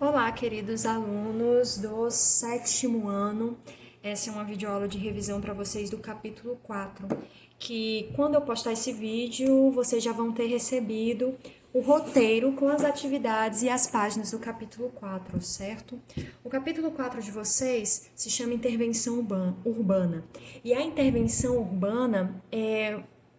Olá, queridos alunos do sétimo ano. Essa é uma videoaula de revisão para vocês do capítulo 4, que quando eu postar esse vídeo, vocês já vão ter recebido o roteiro com as atividades e as páginas do capítulo 4, certo? O capítulo 4 de vocês se chama Intervenção Urbana. E a intervenção urbana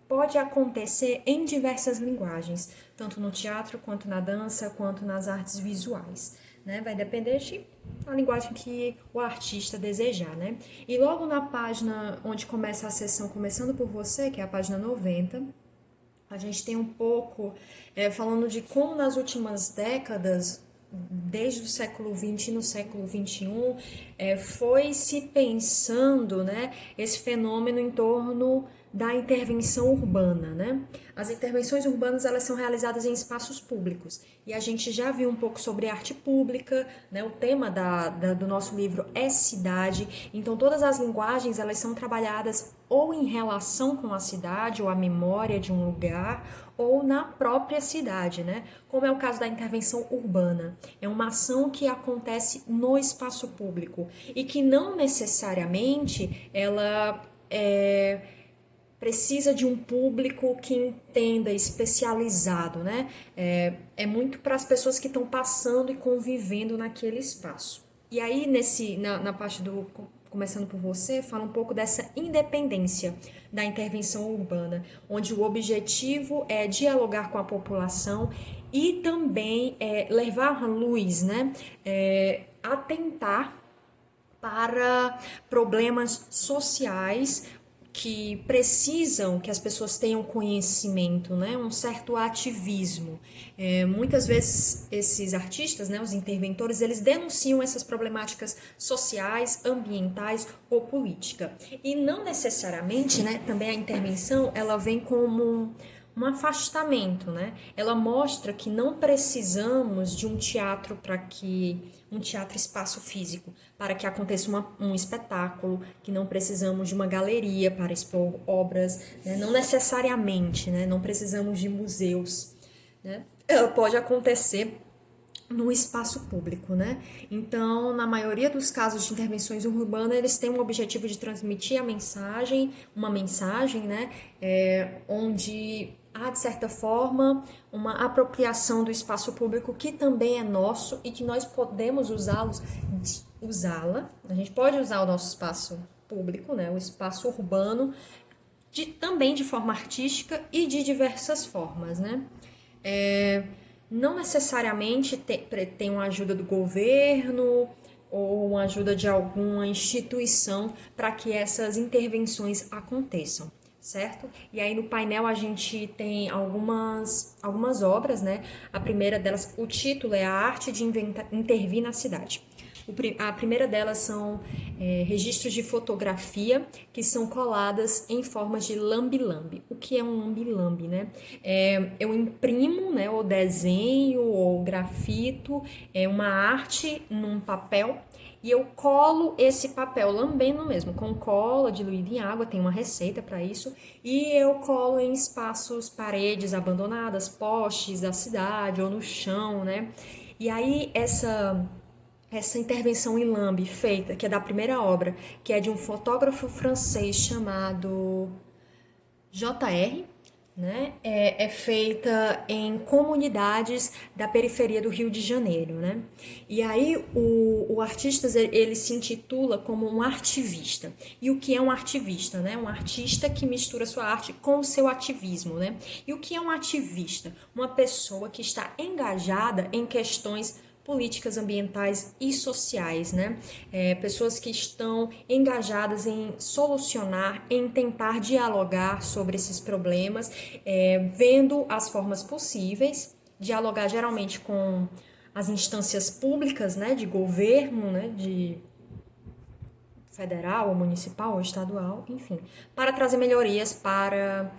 pode acontecer em diversas linguagens, tanto no teatro, quanto na dança, quanto nas artes visuais, né? Vai depender da linguagem que o artista desejar, né? E logo na página onde começa a sessão, começando por você, que é a página 90, a gente tem um pouco falando de como nas últimas décadas, desde o século XX e no século XXI, foi se pensando, né, esse fenômeno em torno da intervenção urbana, né? As intervenções urbanas, elas são realizadas em espaços públicos, e a gente já viu um pouco sobre arte pública, né? O tema do nosso livro é cidade, então todas as linguagens, elas são trabalhadas ou em relação com a cidade, ou a memória de um lugar, ou na própria cidade, né? Como é o caso da intervenção urbana. É uma ação que acontece no espaço público e que não necessariamente ela precisa de um público que entenda, especializado, né? É muito para as pessoas que estão passando e convivendo naquele espaço. E aí, na parte do começando por você, fala um pouco dessa independência da intervenção urbana, onde o objetivo é dialogar com a população e também levar a luz, né? Atentar para problemas sociais que precisam que as pessoas tenham conhecimento, né? Um certo ativismo. Muitas vezes esses artistas, né, os interventores, eles denunciam essas problemáticas sociais, ambientais ou política. E não necessariamente, né, também a intervenção, ela vem como um afastamento, né? Ela mostra que não precisamos de um teatro um teatro espaço físico para que aconteça um espetáculo, que não precisamos de uma galeria para expor obras, né? Não necessariamente, né? Não precisamos de museus, né? Ela pode acontecer no espaço público, né? Então, na maioria dos casos de intervenções urbanas, eles têm o objetivo de transmitir uma mensagem, né? Onde há, de certa forma, uma apropriação do espaço público que também é nosso e que nós podemos usá-la. A gente pode usar o nosso espaço público, né? O espaço urbano, também de forma artística e de diversas formas, né? Não necessariamente tem uma ajuda do governo ou uma ajuda de alguma instituição para que essas intervenções aconteçam, certo? E aí no painel a gente tem algumas obras, né? A primeira delas, o título é A Arte de Intervir na Cidade. A primeira delas são registros de fotografia que são coladas em formas de lambe-lambe. O que é um lambe-lambe, né? Eu imprimo, né, ou desenho ou grafito uma arte num papel e eu colo esse papel lambendo mesmo, com cola diluída em água, tem uma receita para isso, e eu colo em espaços, paredes abandonadas, postes da cidade ou no chão, né? E aí essa intervenção em lambe feita, que é da primeira obra, que é de um fotógrafo francês chamado JR, né? É feita em comunidades da periferia do Rio de Janeiro, né? E aí o artista, ele se intitula como um artivista. E o que é um artivista, né? Um artista que mistura sua arte com o seu ativismo, né? E o que é um ativista? Uma pessoa que está engajada em questões políticas ambientais e sociais, né? Pessoas que estão engajadas em solucionar, em tentar dialogar sobre esses problemas, vendo as formas possíveis, dialogar geralmente com as instâncias públicas, né, de governo, né, de federal, ou municipal, ou estadual, enfim, para trazer melhorias para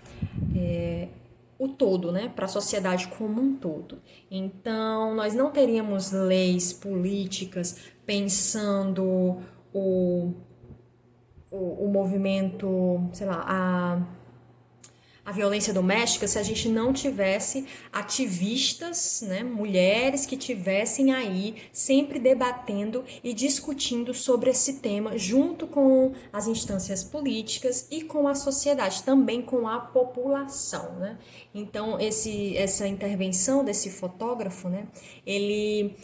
o todo, né, para a sociedade como um todo. Então, nós não teríamos leis políticas pensando o movimento, sei lá, a violência doméstica se a gente não tivesse ativistas, né, mulheres que tivessem aí sempre debatendo e discutindo sobre esse tema junto com as instâncias políticas e com a sociedade, também com a população, né? Então, essa intervenção desse fotógrafo, né, ele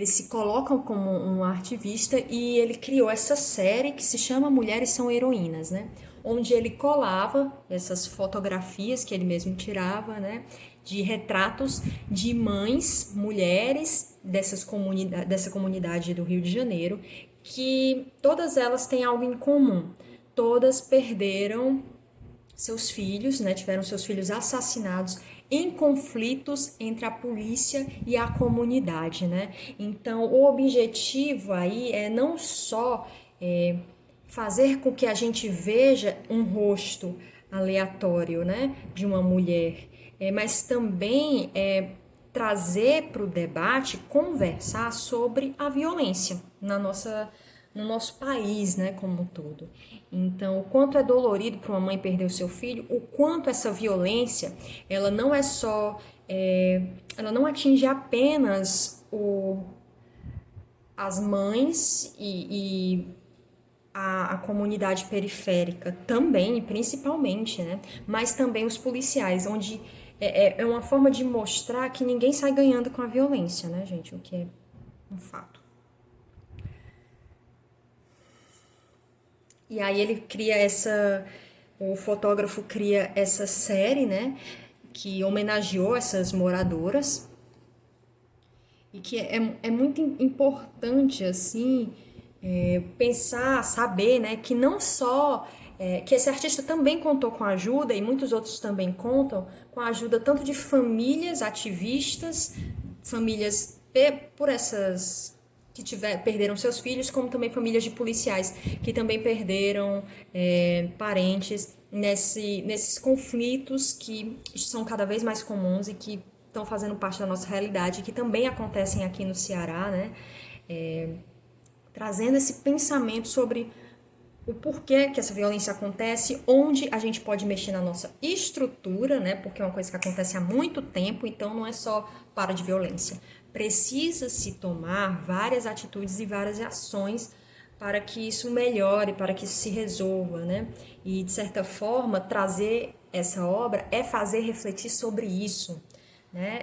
se coloca como um ativista e ele criou essa série que se chama Mulheres São Heroínas, né? Onde ele colava essas fotografias que ele mesmo tirava, né? De retratos de mães, mulheres dessa comunidade do Rio de Janeiro, que todas elas têm algo em comum. Todas perderam seus filhos, né? Tiveram seus filhos assassinados em conflitos entre a polícia e a comunidade, né? Então, o objetivo aí é não só fazer com que a gente veja um rosto aleatório, né, de uma mulher, mas também trazer para o debate, conversar sobre a violência no nosso país, né, como um todo. Então, o quanto é dolorido para uma mãe perder o seu filho, o quanto essa violência, ela não é só, ela não atinge apenas as mães e a comunidade periférica também, principalmente, né? Mas também os policiais, onde é uma forma de mostrar que ninguém sai ganhando com a violência, né, gente? O que é um fato. E aí o fotógrafo cria essa série, né, que homenageou essas moradoras e que é muito importante, assim, pensar, saber, né, que não só que esse artista também contou com a ajuda, e muitos outros também contam, com a ajuda tanto de famílias ativistas, famílias por essas que perderam seus filhos, como também famílias de policiais que também perderam parentes nesses conflitos que são cada vez mais comuns e que estão fazendo parte da nossa realidade, que também acontecem aqui no Ceará, né? Trazendo esse pensamento sobre o porquê que essa violência acontece, onde a gente pode mexer na nossa estrutura, né? Porque é uma coisa que acontece há muito tempo, então não é só para de violência. Precisa-se tomar várias atitudes e várias ações para que isso melhore, para que isso se resolva, né? E, de certa forma, trazer essa obra é fazer refletir sobre isso, né?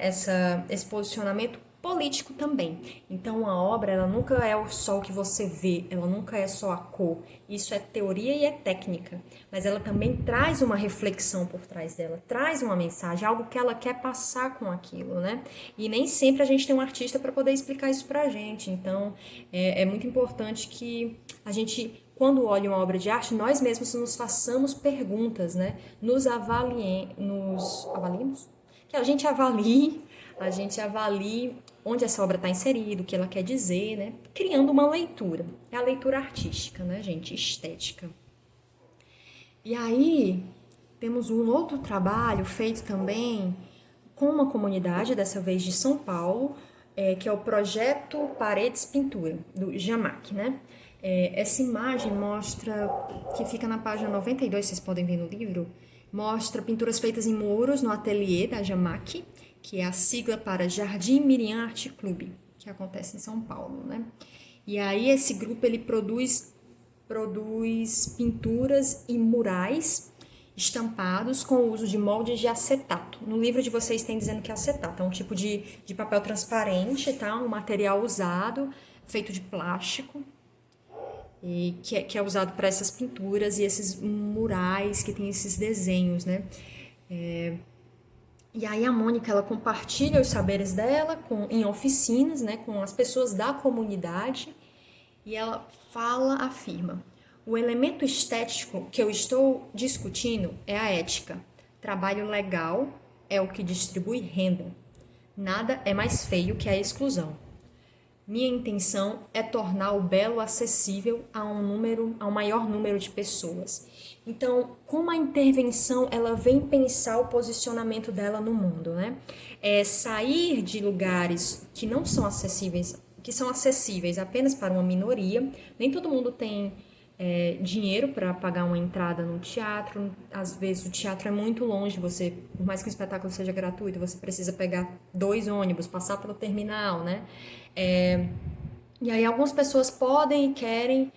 Esse posicionamento político também. Então, uma obra, ela nunca é só o que você vê, ela nunca é só a cor. Isso é teoria e é técnica, mas ela também traz uma reflexão por trás dela, traz uma mensagem, algo que ela quer passar com aquilo, né? E nem sempre a gente tem um artista para poder explicar isso pra gente. Então, é muito importante que a gente, quando olha uma obra de arte, nós mesmos nos façamos perguntas, né? Nos avaliemos? Que a gente avalie onde essa obra está inserida, o que ela quer dizer, né? Criando uma leitura. É a leitura artística, né, gente? Estética. E aí, temos um outro trabalho feito também com uma comunidade, dessa vez de São Paulo, que é o Projeto Paredes Pintura, do Jamac, né? Essa imagem mostra, que fica na página 92, vocês podem ver no livro, mostra pinturas feitas em muros no ateliê da Jamac, que é a sigla para Jardim Miriam Arte Clube, que acontece em São Paulo, né? E aí esse grupo ele produz pinturas e murais estampados com o uso de moldes de acetato. No livro de vocês tem dizendo que é acetato, é um tipo de papel transparente, tá? Um material usado, feito de plástico, e que é usado para essas pinturas e esses murais que tem esses desenhos, né? E aí a Mônica, ela compartilha os saberes dela em oficinas, né, com as pessoas da comunidade, e ela afirma: o elemento estético que eu estou discutindo é a ética. Trabalho legal é o que distribui renda. Nada é mais feio que a exclusão. Minha intenção é tornar o belo acessível a um maior número de pessoas. Então, como a intervenção, ela vem pensar o posicionamento dela no mundo, né? Sair de lugares que não são acessíveis, que são acessíveis apenas para uma minoria. Nem todo mundo tem dinheiro para pagar uma entrada no teatro. Às vezes o teatro é muito longe, você, por mais que o espetáculo seja gratuito, você precisa pegar 2 ônibus, passar pelo terminal, né? E aí algumas pessoas podem e querem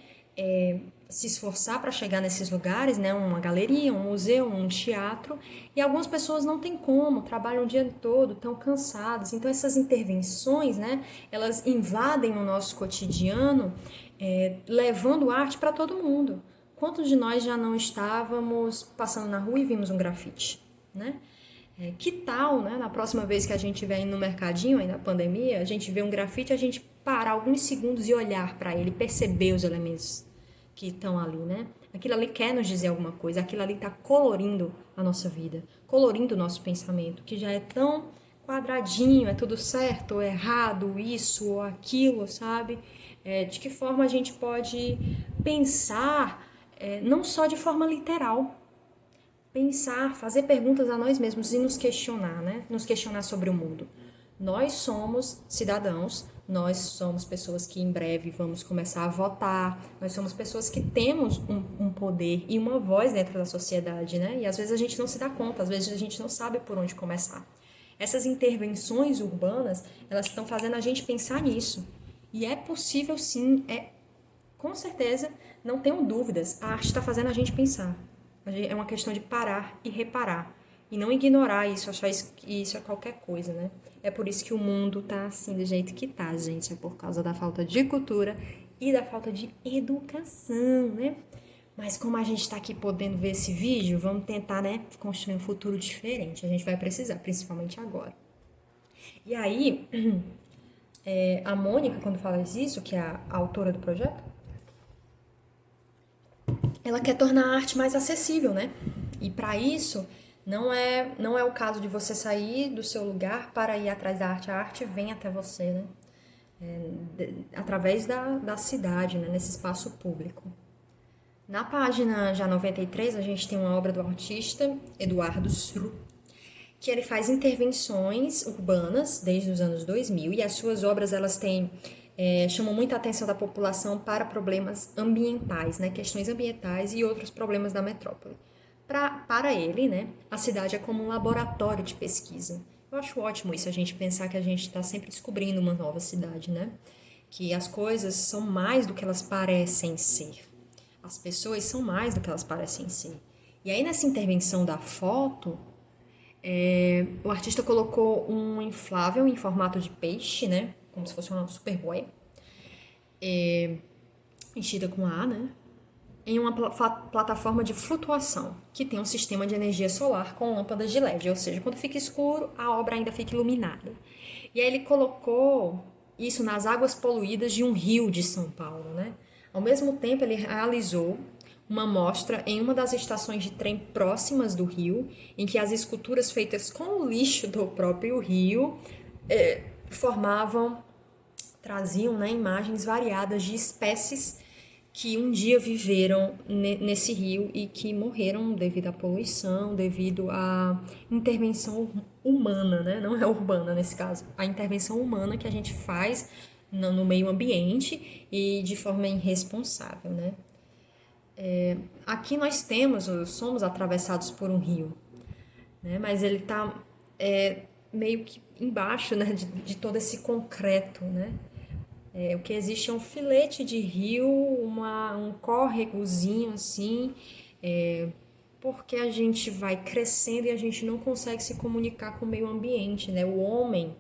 se esforçar para chegar nesses lugares, né? Uma galeria, um museu, um teatro, e algumas pessoas não têm como, trabalham o dia todo, estão cansadas. Então essas intervenções, né? Elas invadem o nosso cotidiano, levando arte para todo mundo. Quantos de nós já não estávamos passando na rua e vimos um grafite, né? Que tal, né, na próxima vez que a gente estiver indo no mercadinho, aí na pandemia, a gente vê um grafite, a gente parar alguns segundos e olhar para ele, perceber os elementos que estão ali, né? Aquilo ali quer nos dizer alguma coisa, aquilo ali está colorindo a nossa vida, colorindo o nosso pensamento, que já é tão quadradinho, é tudo certo ou errado, isso ou aquilo, sabe? De que forma a gente pode pensar, não só de forma literal, pensar, fazer perguntas a nós mesmos e nos questionar, né? Nos questionar sobre o mundo. Nós somos cidadãos, nós somos pessoas que em breve vamos começar a votar, nós somos pessoas que temos um poder e uma voz dentro da sociedade, né? E às vezes a gente não se dá conta, às vezes a gente não sabe por onde começar. Essas intervenções urbanas, elas estão fazendo a gente pensar nisso. E é possível sim, com certeza, não tenho dúvidas, a arte está fazendo a gente pensar. É uma questão de parar e reparar. E não ignorar isso, achar que isso é qualquer coisa, né? É por isso que o mundo tá assim do jeito que tá, gente. É por causa da falta de cultura e da falta de educação, né? Mas como a gente tá aqui podendo ver esse vídeo, vamos tentar, né, construir um futuro diferente. A gente vai precisar, principalmente agora. E aí, a Mônica, quando fala isso, que é a autora do projeto, ela quer tornar a arte mais acessível, né? E para isso, não é o caso de você sair do seu lugar para ir atrás da arte. A arte vem até você, né? Através da cidade, né? Nesse espaço público. Na página já 93, a gente tem uma obra do artista Eduardo Sru, que ele faz intervenções urbanas desde os anos 2000 e as suas obras elas têm chamam muita atenção da população para problemas ambientais, né, questões ambientais e outros problemas da metrópole. Para ele, né, a cidade é como um laboratório de pesquisa. Eu acho ótimo isso, a gente pensar que a gente está sempre descobrindo uma nova cidade, né? Que as coisas são mais do que elas parecem ser. As pessoas são mais do que elas parecem ser. E aí, nessa intervenção da foto, o artista colocou um inflável em formato de peixe, né? Como se fosse uma superboia, enchida com ar, né? Em uma plataforma de flutuação, que tem um sistema de energia solar com lâmpadas de LED, ou seja, quando fica escuro, a obra ainda fica iluminada. E aí ele colocou isso nas águas poluídas de um rio de São Paulo, né? Ao mesmo tempo, ele realizou uma mostra em uma das estações de trem próximas do rio, em que as esculturas feitas com o lixo do próprio rio traziam, né, imagens variadas de espécies que um dia viveram nesse rio e que morreram devido à poluição, devido à intervenção humana, né? Não é urbana nesse caso, a intervenção humana que a gente faz no meio ambiente e de forma irresponsável, né? Aqui nós somos atravessados por um rio, né? Mas ele está meio que embaixo, né, de todo esse concreto, né? O que existe é um filete de rio, um córregozinho assim, porque a gente vai crescendo e a gente não consegue se comunicar com o meio ambiente, né? O homem,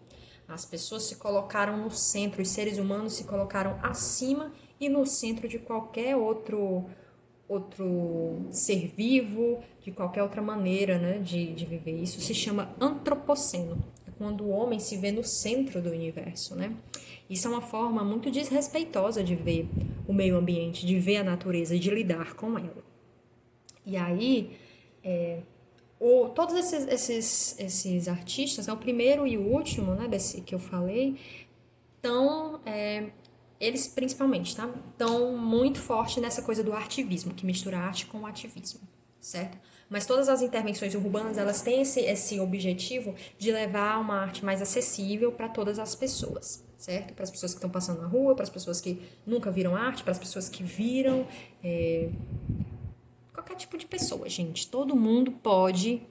as pessoas se colocaram no centro, os seres humanos se colocaram acima e no centro de qualquer outro ser vivo, de qualquer outra maneira, né, de viver. Isso se chama antropoceno, é quando o homem se vê no centro do universo, né? Isso é uma forma muito desrespeitosa de ver o meio ambiente, de ver a natureza e de lidar com ela. E aí, todos esses artistas, né, o primeiro e o último, né, desse que eu falei, estão eles principalmente, tá? Estão muito forte nessa coisa do artivismo, que mistura arte com ativismo, certo? Mas todas as intervenções urbanas, elas têm esse objetivo de levar uma arte mais acessível para todas as pessoas. certo? Para as pessoas que estão passando na rua, para as pessoas que nunca viram arte, para as pessoas que viram, qualquer tipo de pessoa, gente. Todo mundo pode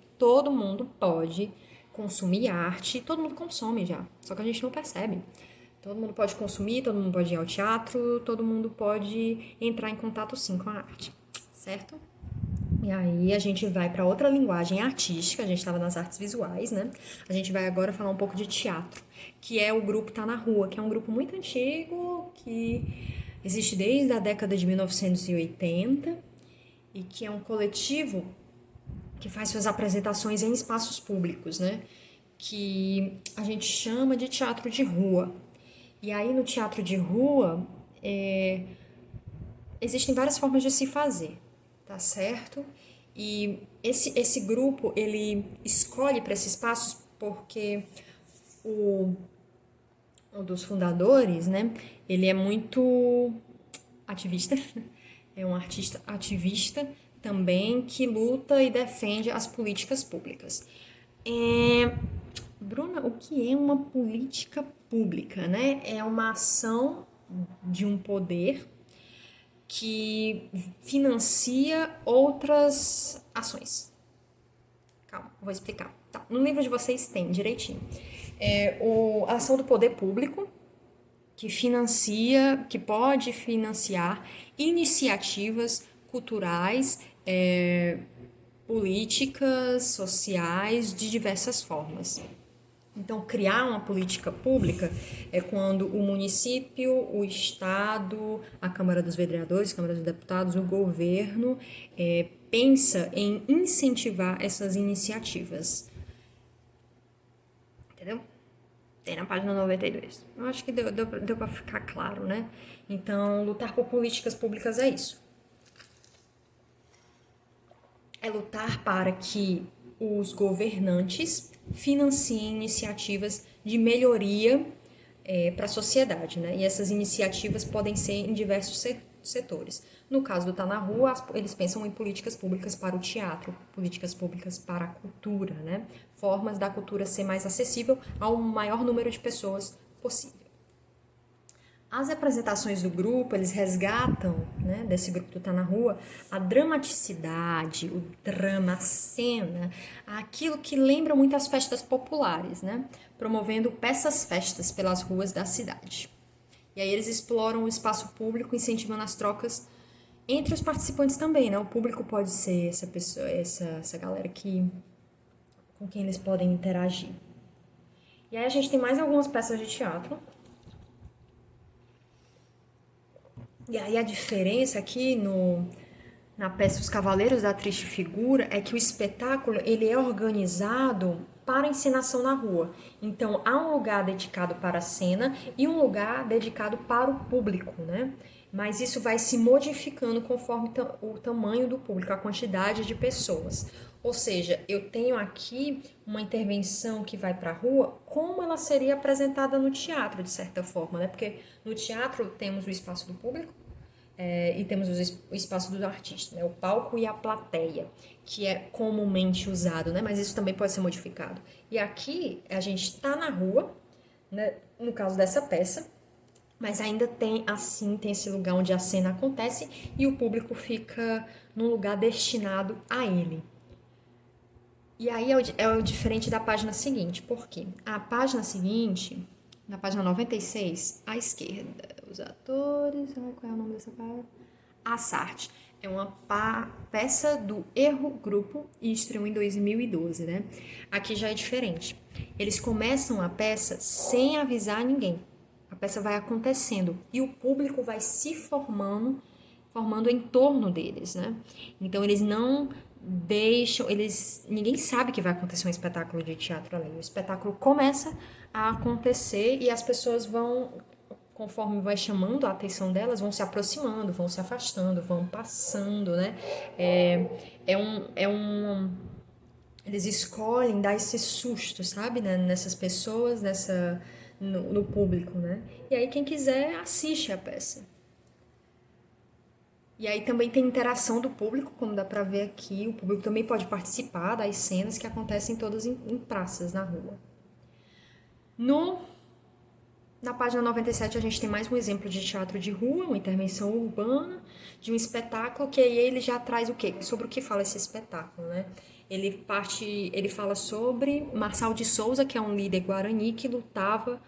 consumir arte, todo mundo consome já, só que a gente não percebe. Todo mundo pode consumir, todo mundo pode ir ao teatro, todo mundo pode entrar em contato sim com a arte, certo? E aí a gente vai para outra linguagem artística, a gente estava nas artes visuais, né? A gente vai agora falar um pouco de teatro, que é o grupo Tá na Rua, que é um grupo muito antigo, que existe desde a década de 1980 e que é um coletivo que faz suas apresentações em espaços públicos, né? Que a gente chama de teatro de rua. E aí no teatro de rua existem várias formas de se fazer, tá certo? E esse grupo ele escolhe para esses espaços porque o, um dos fundadores, né? Ele é muito ativista, é um artista ativista também que luta e defende as políticas públicas. Bruna, o que é uma política pública, né? É uma ação de um poder que financia outras ações. Calma, vou explicar. Tá, no livro de vocês tem direitinho. A ação do poder público que financia, que pode financiar iniciativas culturais, políticas, sociais, de diversas formas. Então, criar uma política pública é quando o município, o Estado, a Câmara dos Vereadores, a Câmara dos Deputados, o governo pensa em incentivar essas iniciativas. Entendeu? Tem na página 92. Eu acho que deu para ficar claro, né? Então, lutar por políticas públicas é isso. É lutar para que os governantes financiem iniciativas de melhoria para a sociedade, né? E essas iniciativas podem ser em diversos setores. No caso do Tá na Rua, eles pensam em políticas públicas para o teatro, políticas públicas para a cultura, né? Formas da cultura ser mais acessível ao maior número de pessoas possível. As apresentações do grupo, eles resgatam, né, desse grupo do Tá na Rua, a dramaticidade, o drama, a cena, aquilo que lembra muito as festas populares, né, promovendo peças-festas pelas ruas da cidade. E aí eles exploram o espaço público, incentivando as trocas entre os participantes também, né? O público pode ser essa pessoa, essa galera com quem eles podem interagir. E aí a gente tem mais algumas peças de teatro. E aí a diferença aqui na peça Os Cavaleiros da Triste Figura é que o espetáculo ele é organizado para encenação na rua. Então há um lugar dedicado para a cena e um lugar dedicado para o público, né? Mas isso vai se modificando conforme o tamanho do público, a quantidade de pessoas. Ou seja, eu tenho aqui uma intervenção que vai para a rua, como ela seria apresentada no teatro, de certa forma, né? Porque no teatro temos o espaço do público, e temos o espaço do artista, né? O palco e a plateia, que é comumente usado, né? Mas isso também pode ser modificado. E aqui a gente está na rua, né? No caso dessa peça, mas ainda tem esse lugar onde a cena acontece e o público fica num lugar destinado a ele. E aí é o diferente da página seguinte, porque a página seguinte, na página 96, à esquerda, os atores, qual é o nome dessa página? A Sarte. É uma peça do Erro Grupo e estreou em 2012, né? Aqui já é diferente. Eles começam a peça sem avisar ninguém. A peça vai acontecendo e o público vai se formando em torno deles, né? Então eles não deixam, ninguém sabe que vai acontecer um espetáculo de teatro ali. O espetáculo começa a acontecer e as pessoas vão, conforme vai chamando a atenção delas, vão se aproximando, vão se afastando, vão passando, né? Eles escolhem dar esse susto, sabe, né? Nessas pessoas, no público, né? E aí quem quiser assiste a peça. E aí também tem interação do público, como dá pra ver aqui. O público também pode participar das cenas que acontecem todas em praças na rua. No Na página 97 a gente tem mais um exemplo de teatro de rua, uma intervenção urbana, de um espetáculo que aí ele já traz o quê? Sobre o que fala esse espetáculo, né? Ele fala sobre Marçal de Souza, que é um líder guarani que lutava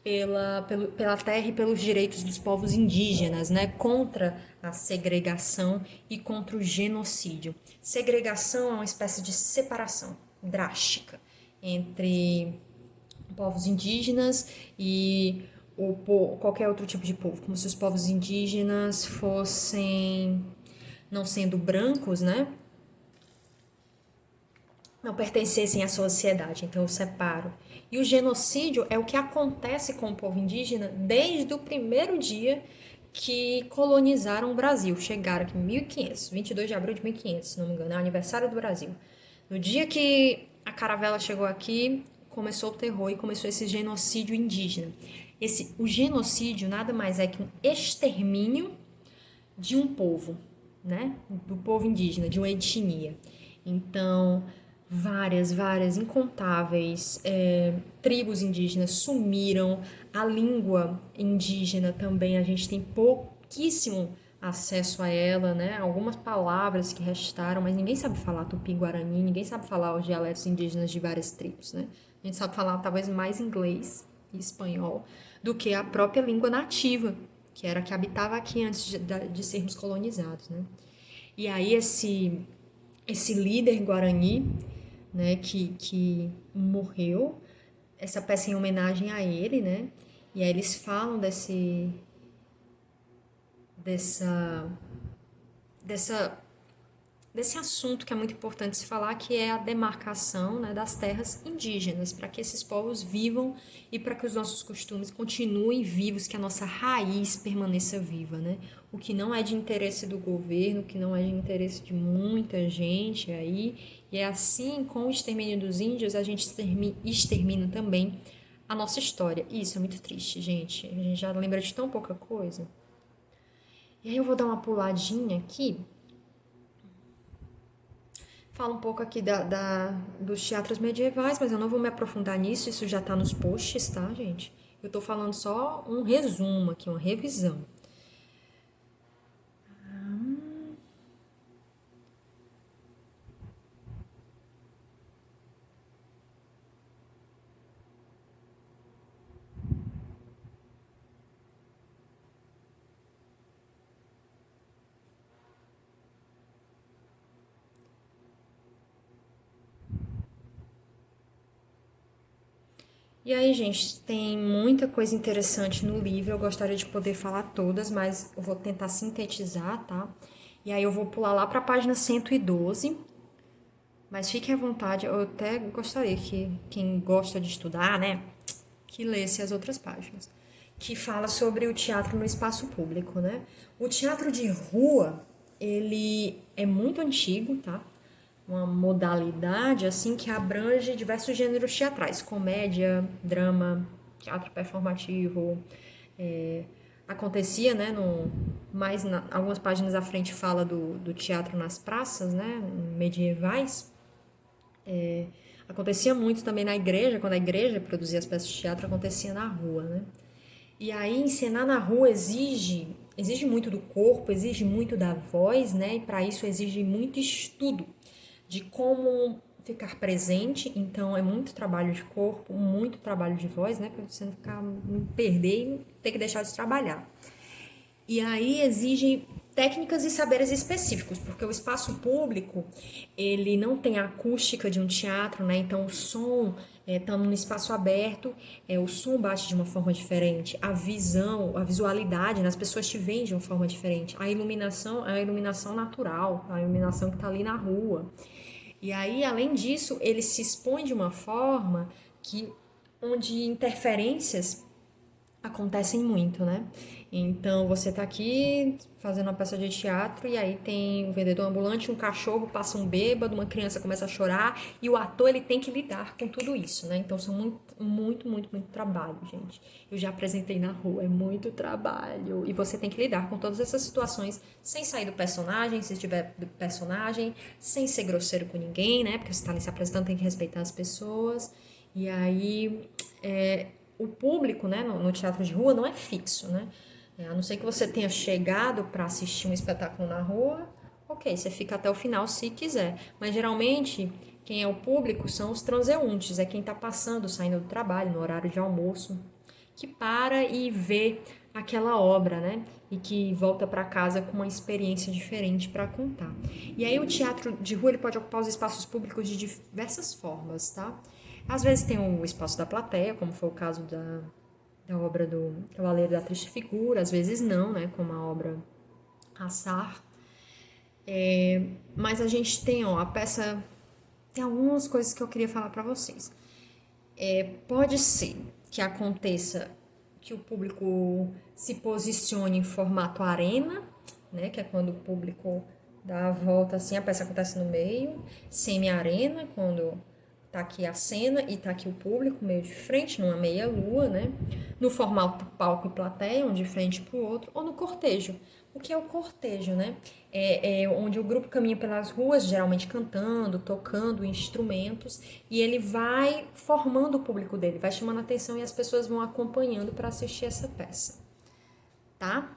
pela terra e pelos direitos dos povos indígenas, né? Contra a segregação e contra o genocídio. Segregação é uma espécie de separação drástica entre povos indígenas e qualquer outro tipo de povo, como se os povos indígenas fossem, não sendo brancos, né? Não pertencessem à sociedade, então eu separo. E o genocídio é o que acontece com o povo indígena desde o primeiro dia que colonizaram o Brasil. Chegaram aqui em 1500, 22 de abril de 1500, se não me engano, é o aniversário do Brasil. No dia que a caravela chegou aqui, começou o terror e começou esse genocídio indígena. O genocídio nada mais é que um extermínio de um povo, né? Do povo indígena, de uma etnia. Então, várias, incontáveis tribos indígenas sumiram. A língua indígena também, a gente tem pouquíssimo acesso a ela, né? Algumas palavras que restaram, mas ninguém sabe falar tupi-guarani, ninguém sabe falar os dialetos indígenas de várias tribos, né? A gente sabe falar talvez mais inglês e espanhol do que a própria língua nativa, que era a que habitava aqui antes de sermos colonizados, né? E aí esse líder guarani, né, que morreu, essa peça em homenagem a ele, né? E aí eles falam dessa, dessa, desse assunto que é muito importante se falar, que é a demarcação, né, das terras indígenas, para que esses povos vivam e para que os nossos costumes continuem vivos, que a nossa raiz permaneça viva, né? O que não é de interesse do governo, o que não é de interesse de muita gente aí, e é assim, com o extermínio dos índios, a gente extermina também a nossa história. E isso é muito triste, gente. A gente já lembra de tão pouca coisa. E aí eu vou dar uma puladinha aqui. Fala um pouco aqui dos teatros medievais, mas eu não vou me aprofundar nisso, isso já tá nos posts, tá, gente? Eu tô falando só um resumo aqui, uma revisão. E aí, gente, tem muita coisa interessante no livro. Eu gostaria de poder falar todas, mas eu vou tentar sintetizar, tá? E aí eu vou pular lá para a página 112. Mas fiquem à vontade, eu até gostaria que quem gosta de estudar, né, que lesse as outras páginas. Que fala sobre o teatro no espaço público, né? O teatro de rua, ele é muito antigo, tá? Uma modalidade assim que abrange diversos gêneros teatrais, comédia, drama, teatro performativo. Acontecia, né, algumas páginas à frente fala do teatro nas praças, né, medievais. Acontecia muito também na igreja, quando a igreja produzia as peças de teatro, acontecia na rua, né? E aí encenar na rua exige muito do corpo, exige muito da voz, né? E para isso exige muito estudo de como ficar presente. Então é muito trabalho de corpo, muito trabalho de voz, né? Para você não perder e ter que deixar de trabalhar. E aí exige técnicas e saberes específicos, porque o espaço público, ele não tem a acústica de um teatro, né? Então o som, estando no espaço aberto, o som bate de uma forma diferente, a visão, a visualidade, né? As pessoas te veem de uma forma diferente. A iluminação é a iluminação natural, a iluminação que está ali na rua. E aí, além disso, ele se expõe de uma forma onde interferências acontecem muito, né? Então você tá aqui fazendo uma peça de teatro e aí tem um vendedor ambulante, um cachorro passa um bêbado, uma criança começa a chorar e o ator ele tem que lidar com tudo isso, né? Então são muito trabalho, gente. Eu já apresentei na rua, é muito trabalho e você tem que lidar com todas essas situações sem sair do personagem, se estiver do personagem, sem ser grosseiro com ninguém, né? Porque você tá ali se apresentando, tem que respeitar as pessoas. E aí o público, né, no teatro de rua não é fixo, né? A não ser que você tenha chegado para assistir um espetáculo na rua, ok, você fica até o final se quiser. Mas geralmente quem é o público são os transeuntes, é quem está passando, saindo do trabalho, no horário de almoço, que para e vê aquela obra, né? E que volta para casa com uma experiência diferente para contar. E aí o teatro de rua ele pode ocupar os espaços públicos de diversas formas, tá? Às vezes tem o espaço da plateia, como foi o caso da obra do Cavaleiro da Triste Figura, às vezes não, né? Como a obra Assar. Mas a gente tem, ó, a peça. Tem algumas coisas que eu queria falar para vocês. Pode ser que aconteça que o público se posicione em formato arena, né? Que é quando o público dá a volta assim, a peça acontece no meio. Semi-arena, quando tá aqui a cena e tá aqui o público meio de frente, numa meia-lua, né? No formato palco e plateia, um de frente pro outro, ou no cortejo. O que é o cortejo, né? É onde o grupo caminha pelas ruas, geralmente cantando, tocando instrumentos, e ele vai formando o público dele, vai chamando a atenção e as pessoas vão acompanhando para assistir essa peça, tá?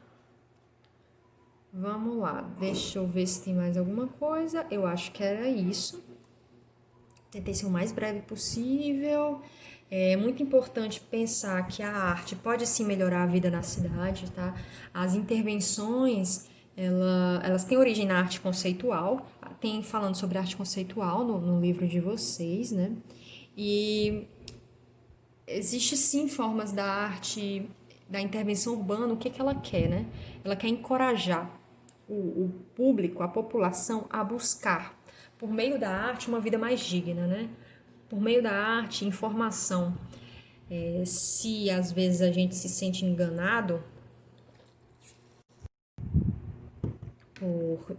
Vamos lá, deixa eu ver se tem mais alguma coisa. Eu acho que era isso. Tentei ser o mais breve possível. É muito importante pensar que a arte pode sim melhorar a vida na cidade, tá? As intervenções, elas têm origem na arte conceitual, tem falando sobre arte conceitual no livro de vocês, né? E existe sim formas da arte, da intervenção urbana, o que que ela quer, né? Ela quer encorajar o público, a população, a buscar, por meio da arte, uma vida mais digna, né? Por meio da arte, informação. Se às vezes a gente se sente enganado por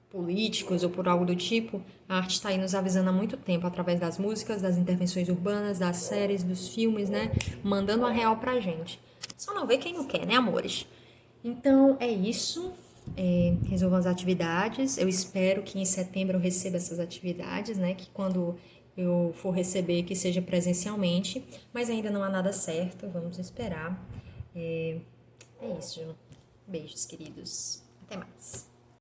políticos ou por algo do tipo, a arte está aí nos avisando há muito tempo, através das músicas, das intervenções urbanas, das séries, dos filmes, né? Mandando a real pra gente. Só não vê quem não quer, né, amores? Então é isso. Resolvam as atividades. Eu espero que em setembro eu receba essas atividades, né? Que quando eu for receber, que seja presencialmente. Mas ainda não há nada certo. Vamos esperar. É isso. Beijos, queridos. Até mais.